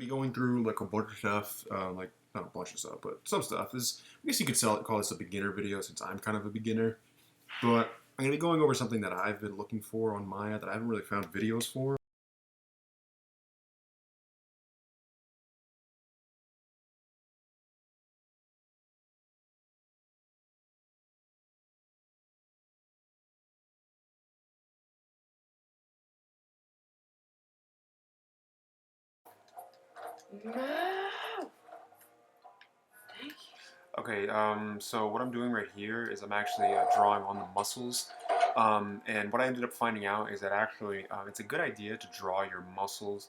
be going through like a bunch of stuff, like not a bunch of stuff, but some stuff. I guess you could call this a beginner video since I'm kind of a beginner. But I'm gonna be going over something that I've been looking for on Maya that I haven't really found videos for. No. Okay, so what I'm doing right here is I'm actually drawing on the muscles. And what I ended up finding out is that actually it's a good idea to draw your muscles,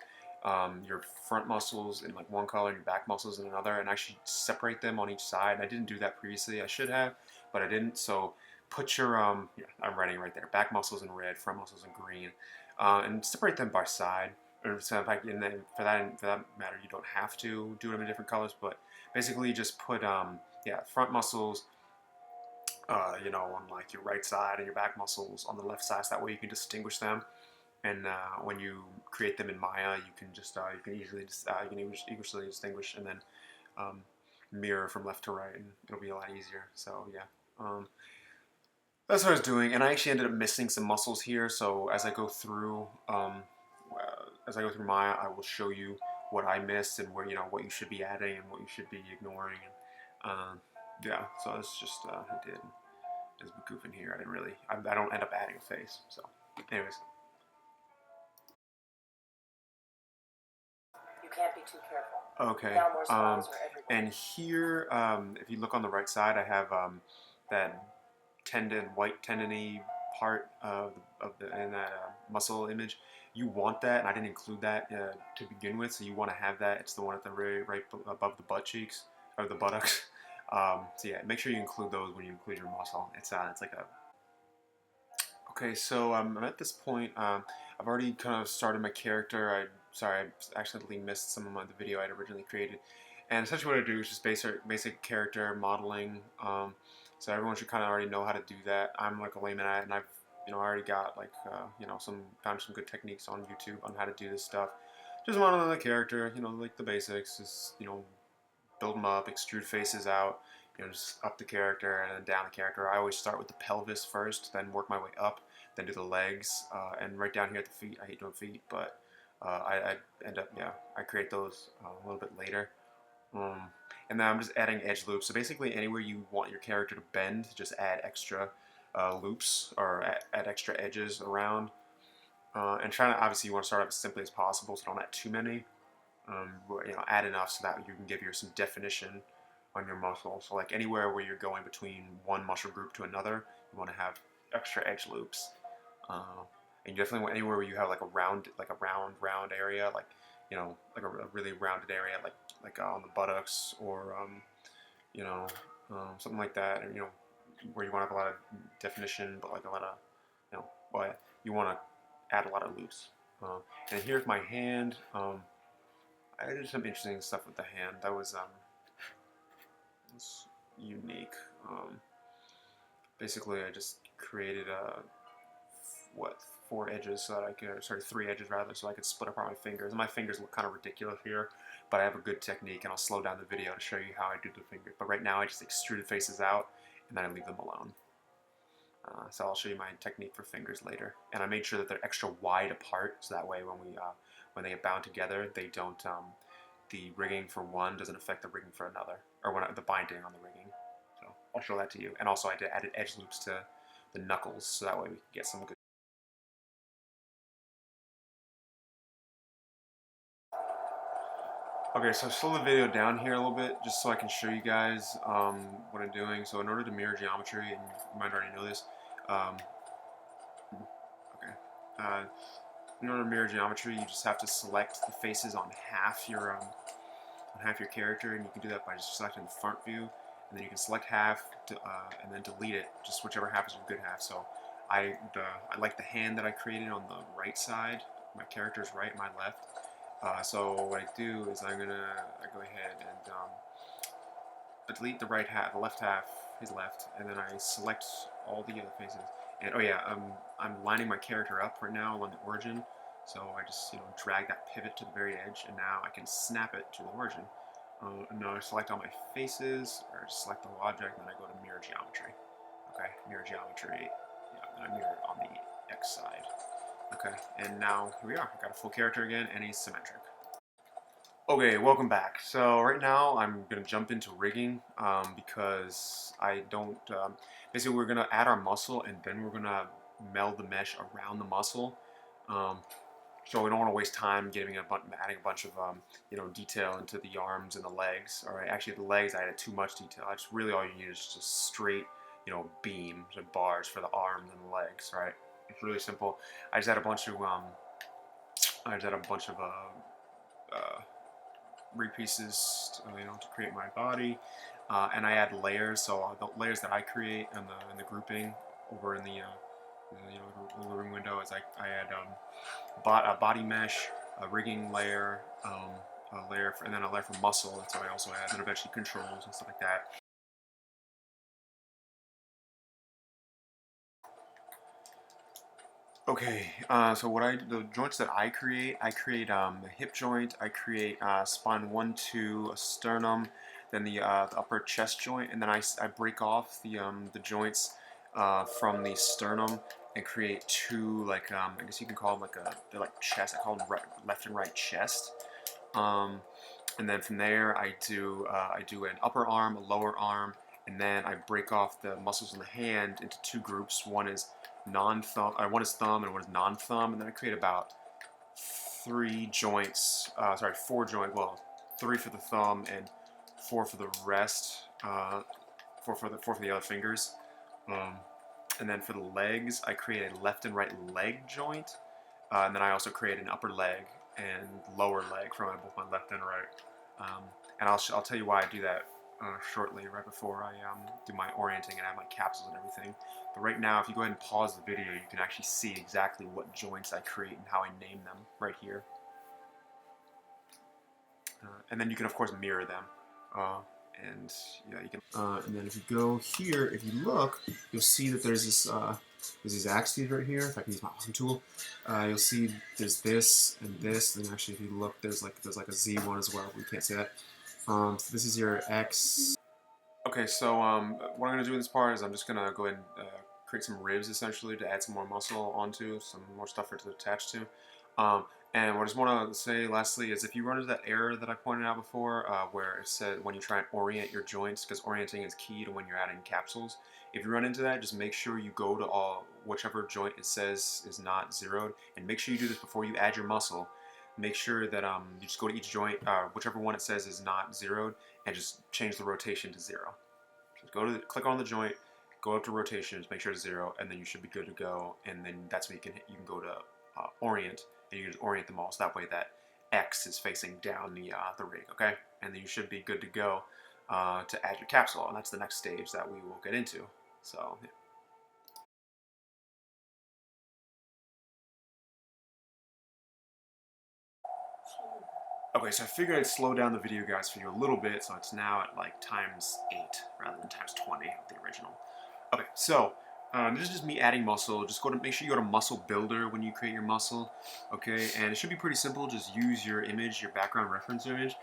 your front muscles in like one color and your back muscles in another, and actually separate them on each side. I didn't do that previously. I should have, but I didn't. So put your, yeah, I'm writing right there, back muscles in red, front muscles in green, and separate them by side. Or so in fact, and then for that matter, you don't have to do them in different colors, but basically just put yeah, front muscles, on like your right side and your back muscles on the left side. So that way you can distinguish them. And when you create them in Maya, you can just you can easily distinguish and then um, mirror from left to right, and it'll be a lot easier. So yeah, that's what I was doing, and I actually ended up missing some muscles here. So as I go through Maya, I will show you what I missed and where what you should be adding and what you should be ignoring. And yeah, so it's just I did. Is goofing here. I didn't really. I don't end up adding a face. So, anyways. You can't be too careful. Okay. And here, if you look on the right side, I have that white tendony part of the in that muscle image. You want that, and I didn't include that to begin with. So you want to have that. It's the one at the right above the butt cheeks or the buttocks. So yeah, make sure you include those when you include your muscle. It's like a Okay, so I'm at this point. I've already kind of started my character. Sorry, I accidentally missed some of the video I'd originally created. And essentially, what I do is just basic character modeling. So everyone should kind of already know how to do that. I'm like a layman at it, and I've already got like found some good techniques on YouTube on how to do this stuff. Just modeling the character, like the basics. Just build them up, extrude faces out, just up the character and then down the character. I always start with the pelvis first, then work my way up, then do the legs, and right down here at the feet. I hate doing feet, but I end up, yeah, I create those a little bit later. Um, and then I'm just adding edge loops. So basically, anywhere you want your character to bend, just add extra loops or add extra edges around. And trying to, obviously, you want to start off as simply as possible, so don't add too many. Add enough so that you can give your some definition on your muscle. So like anywhere where you're going between one muscle group to another, you want to have extra edge loops. And you definitely want anywhere where you have like a round area, like like a really rounded area, like on the buttocks or you know, something like that. And, where you want to have a lot of definition, but like a lot of but you want to add a lot of loops. And here's my hand. I did some interesting stuff with the hand. That was unique. Basically, I just created what four edges so that I could, sorry, three edges rather, so I could split apart my fingers. And my fingers look kind of ridiculous here, but I have a good technique, and I'll slow down the video to show you how I do the fingers. But right now, I just extrude the faces out, and then I leave them alone. So I'll show you my technique for fingers later. And I made sure that they're extra wide apart, so that way when they get bound together, they don't the rigging for one doesn't affect the rigging for another, or when the binding on the rigging. So I'll show that to you. And also I added edge loops to the knuckles, so that way we can get some good. Okay, so slow the video down here a little bit, just so I can show you guys what I'm doing. So in order to mirror geometry, and you might already know this, okay. In order to mirror geometry, you just have to select the faces on half your character, and you can do that by just selecting the front view, and then you can select half and then delete it, just whichever half is your good half. So I like the hand that I created on the right side. My character's right, my left. So what I do is I go ahead and delete the right half, the left half, his left, and then I select all the other faces. And oh yeah, I'm lining my character up right now on the origin. So I just drag that pivot to the very edge, and now I can snap it to the origin. And now I select all my faces, or select the whole object, and then I go to mirror geometry. Okay, mirror geometry. Yeah, and I mirror it on the X side. Okay, and now here we are. I got a full character again, and he's symmetric. Okay, welcome back. So right now I'm gonna jump into rigging because I don't. Basically, we're gonna add our muscle, and then we're gonna meld the mesh around the muscle. Um, so we don't want to waste time adding a bunch of detail into the arms and the legs. All right, actually the legs I added too much detail. I just really all you need is just a straight beams and bars for the arms and the legs. Right, it's really simple. I just had a bunch of rig pieces to create my body, and I add layers. So the layers that I create in the grouping over in the room window is I add a body mesh, a rigging layer, and then a layer for muscle. That's what I also add. And then eventually controls and stuff like that. Okay, so the joints that I create a hip joint, I create spine 1, 2, a sternum, then the upper chest joint, and then I break off the joints from the sternum and create two, like I guess you can call them they're like chest. I call them left and right chest. And then from there I do an upper arm, a lower arm, and then I break off the muscles in the hand into two groups. One is one is thumb and one is non-thumb, and then I create about four joints. Well, three for the thumb and four for the rest. Four for the other fingers. Um, and then for the legs, I create a left and right leg joint, and then I also create an upper leg and lower leg for both my left and right. Um, and I'll tell you why I do that shortly, right before I do my orienting and add my capsules and everything. But right now, if you go ahead and pause the video, you can actually see exactly what joints I create and how I name them right here. And then you can of course mirror them. And yeah, you can. And then if you go here, if you look, you'll see that there's these axes right here. If I can use my awesome tool, you'll see there's this and this. And actually, if you look, there's like a Z one as well. But we can't see that. So this is your X. Okay, so what I'm gonna do in this part is I'm just gonna go ahead and create some ribs essentially to add some more muscle onto, some more stuff for it to attach to. And what I just want to say lastly is if you run into that error that I pointed out before, where it said when you try and orient your joints, because orienting is key to when you're adding capsules. If you run into that, just make sure you go to whichever joint it says is not zeroed, and make sure you do this before you add your muscle. Make sure that you just go to each joint, whichever one it says is not zeroed, and just change the rotation to 0. So click on the joint, go up to rotations, make sure it's 0, and then you should be good to go. And then that's when you can go to orient, and you can just orient them all. So that way that X is facing down the rig, okay? And then you should be good to go to add your capsule, and that's the next stage that we will get into. So yeah. Okay, so I figured I'd slow down the video, guys, for you a little bit, so it's now at like times 8 rather than times 20 of the original. Okay, so this is just me adding muscle. Just make sure you go to Muscle Builder when you create your muscle. Okay, and it should be pretty simple. Just use your image, your background reference image,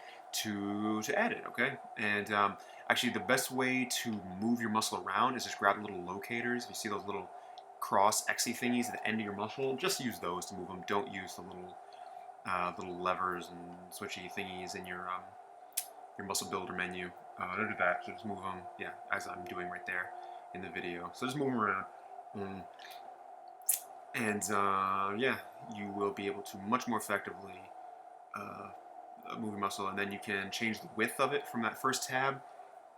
to add it. Okay, and actually the best way to move your muscle around is just grab the little locators. If you see those little cross XY thingies at the end of your muscle, just use those to move them. Don't use the little levers and switchy thingies in your muscle builder menu. Don't do that. So just move them, yeah, as I'm doing right there in the video. So just move them around, and yeah, you will be able to much more effectively move your muscle. And then you can change the width of it from that first tab.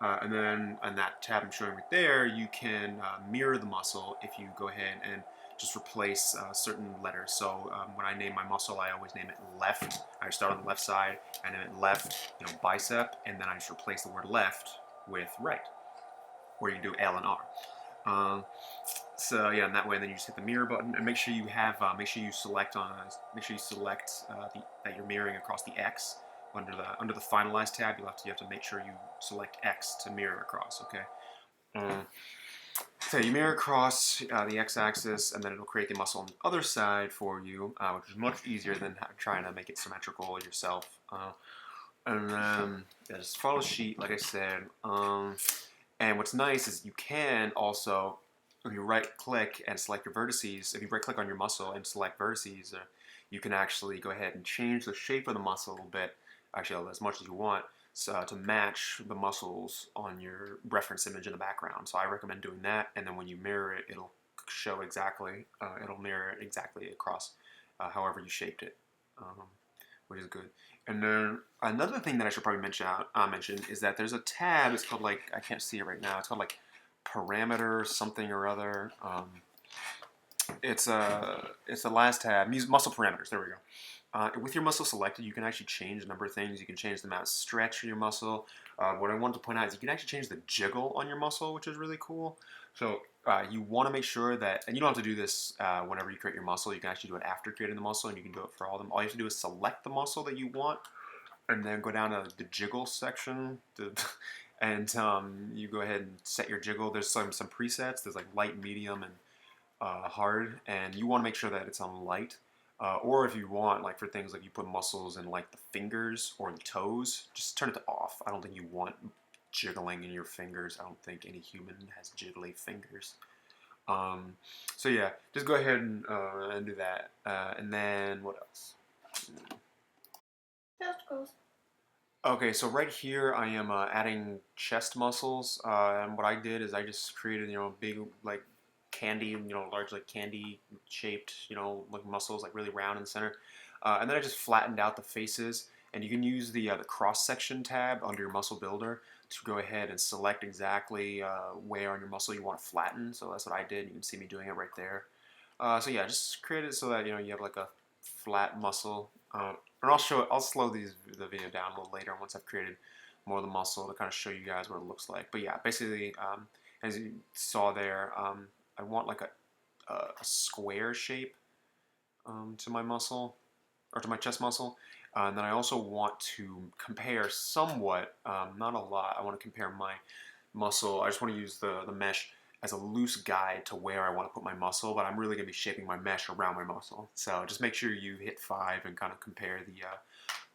And then on that tab I'm showing right there, you can mirror the muscle if you go ahead and just replace certain letters. So when I name my muscle, I always name it left. I start on the left side, I name it left, bicep, and then I just replace the word left with right. Or you can do L and R. So yeah, and that way, then you just hit the mirror button, and make sure you select that you're mirroring across the X. Under the finalize tab, you have to make sure you select X to mirror across. Okay. So you mirror across the x-axis, and then it'll create the muscle on the other side for you, which is much easier than trying to make it symmetrical yourself. And then just follow the sheet, like I said. And what's nice is you can also, if you right-click and select your vertices, if you right-click on your muscle and select vertices, you can actually go ahead and change the shape of the muscle a little bit, actually as much as you want, so, to match the muscles on your reference image in the background. So I recommend doing that, and then when you mirror it, it'll show exactly, it'll mirror it exactly across however you shaped it, which is good. And then another thing that I should probably mention is that there's a tab. It's called, like, I can't see it right now. It's called like parameter something or other. It's the last tab. Muscle parameters. There we go. With your muscle selected, you can actually change a number of things. You can change the amount of stretch of your muscle. What I wanted to point out is you can actually change the jiggle on your muscle, which is really cool. So you want to make sure that, and you don't have to do this whenever you create your muscle. You can actually do it after creating the muscle, and you can do it for all of them. All you have to do is select the muscle that you want, and then go down to the jiggle section, and you go ahead and set your jiggle. There's some presets. There's like light, medium, and hard, and you want to make sure that it's on light. Or if you want, like for things like you put muscles in like the fingers or the toes, just turn it to off. I don't think you want jiggling in your fingers. I don't think any human has jiggly fingers. So yeah, just go ahead and do that. And then what else? Testicles. Okay, so right here I am adding chest muscles, and what I did is I just created, big like candy, large like candy shaped, like muscles, like really round in the center, and then I just flattened out the faces. And you can use the cross section tab under your muscle builder to go ahead and select exactly where on your muscle you want to flatten. So that's what I did. You can see me doing it right there. So yeah, just create it so that you have like a flat muscle. And I'll slow the video down a little later once I've created more of the muscle to kind of show you guys what it looks like. But yeah, basically, as you saw there, I want like a square shape to my muscle, or to my chest muscle. And then I also want to compare somewhat, not a lot. I want to compare my muscle. I just want to use the mesh as a loose guide to where I want to put my muscle, but I'm really going to be shaping my mesh around my muscle. So just make sure you hit 5 and kind of compare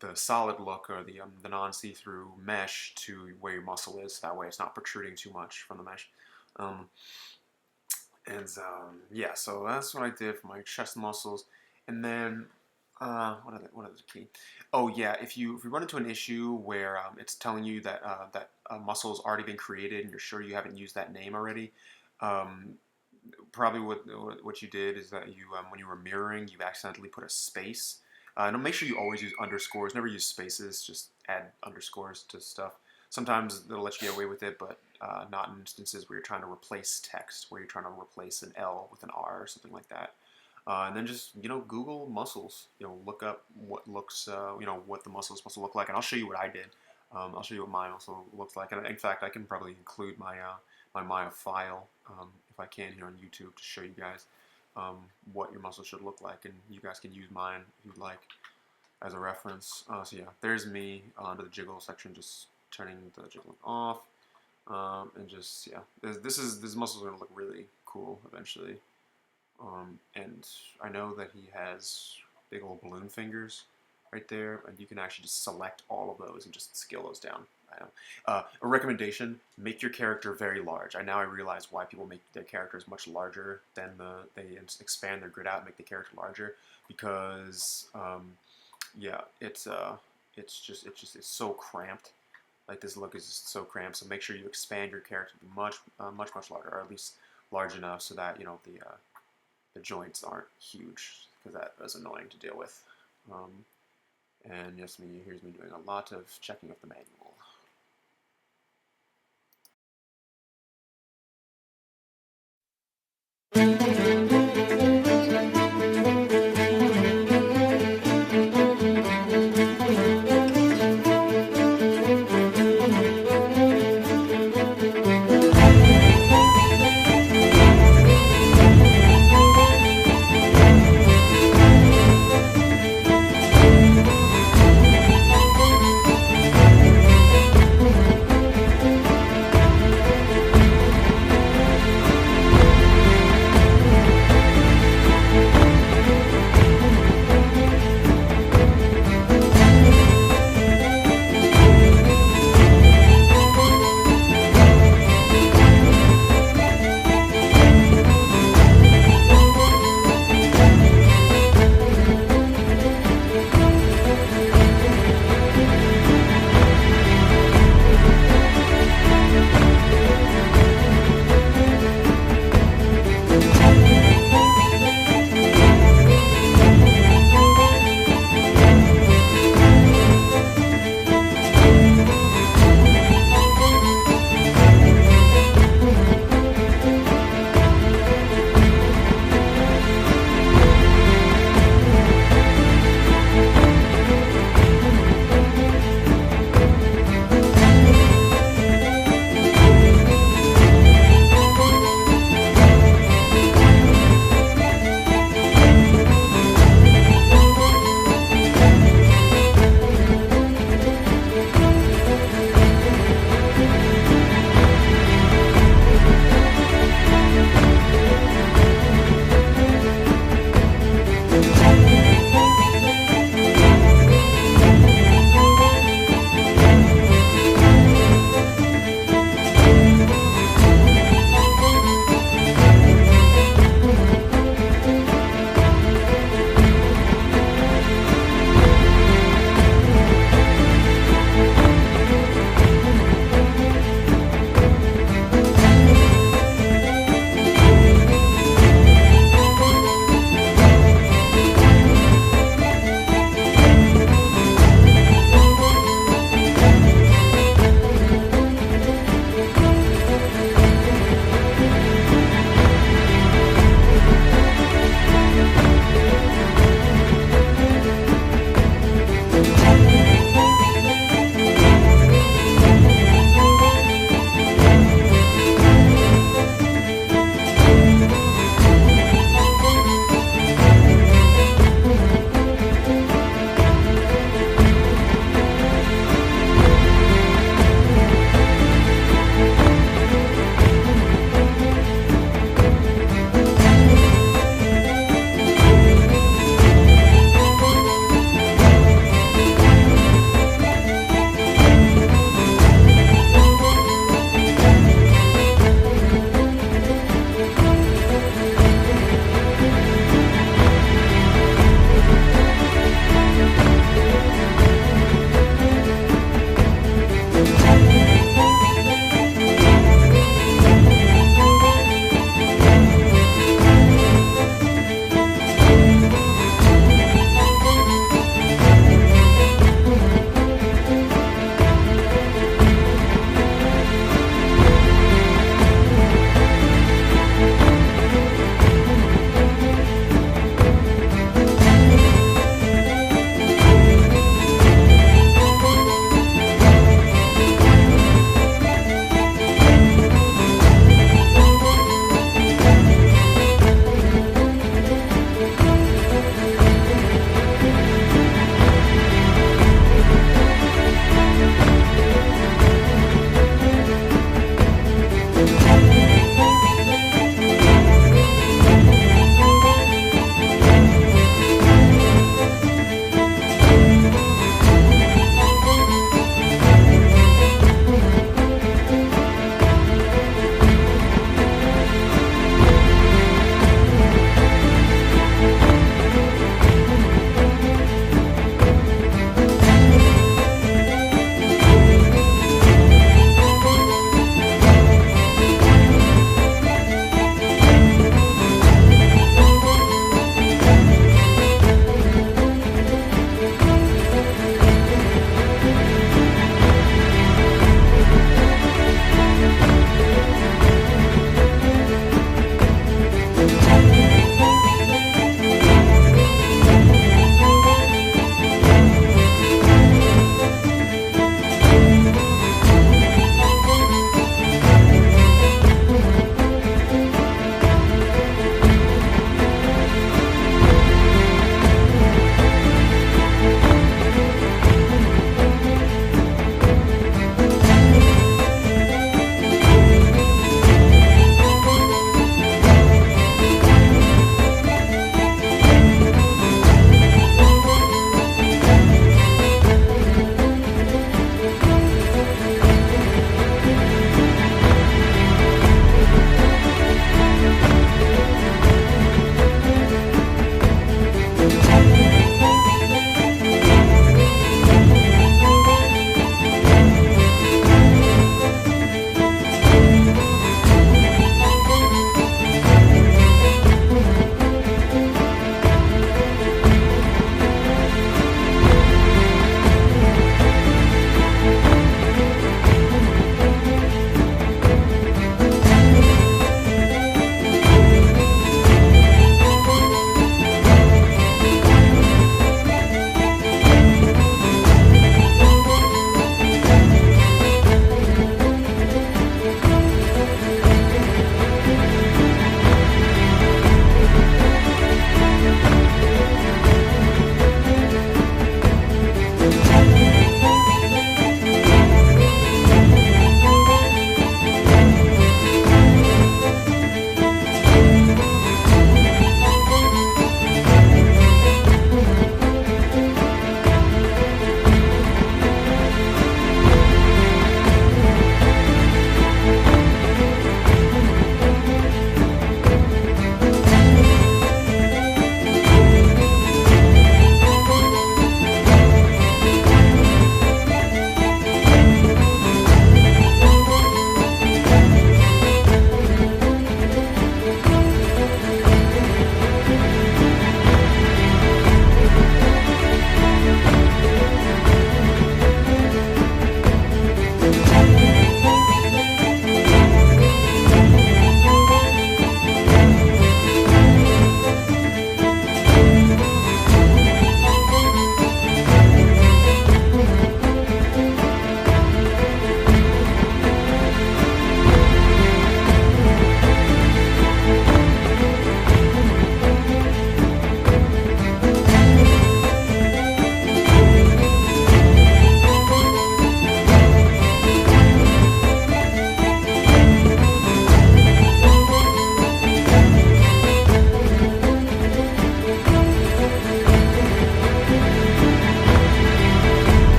the solid look, or the non-see-through mesh, to where your muscle is. That way it's not protruding too much from the mesh. Yeah, so that's what I did for my chest muscles. And then what are the key? Oh yeah, if you run into an issue where it's telling you that that a muscle has already been created and you're sure you haven't used that name already, um, probably what you did is that you when you were mirroring, you accidentally put a space. And make sure you always use underscores. Never use spaces. Just add underscores to stuff. Sometimes they'll let you get away with it, but not in instances where you're trying to replace text, where you're trying to replace an L with an R or something like that. And then just Google muscles. Look up what looks what the muscle is supposed to look like, and I'll show you what I did. I'll show you what my muscle looks like, and in fact, I can probably include my Maya file if I can here on YouTube to show you guys what your muscle should look like, and you guys can use mine if you'd like as a reference. So yeah, there's me under the jiggle section, just turning the jiggling off, and just yeah, this muscle's gonna look really cool eventually. And I know that he has big old balloon fingers right there, and you can actually just select all of those and just scale those down. A recommendation: make your character very large. I realize why people make their characters much larger than they expand their grid out and make the character larger, because yeah, it's so cramped. Like, this look is just so cramped. So make sure you expand your character to be much larger, or at least large enough so that the joints aren't huge, because that is annoying to deal with. And yes, here's me doing a lot of checking of the manual.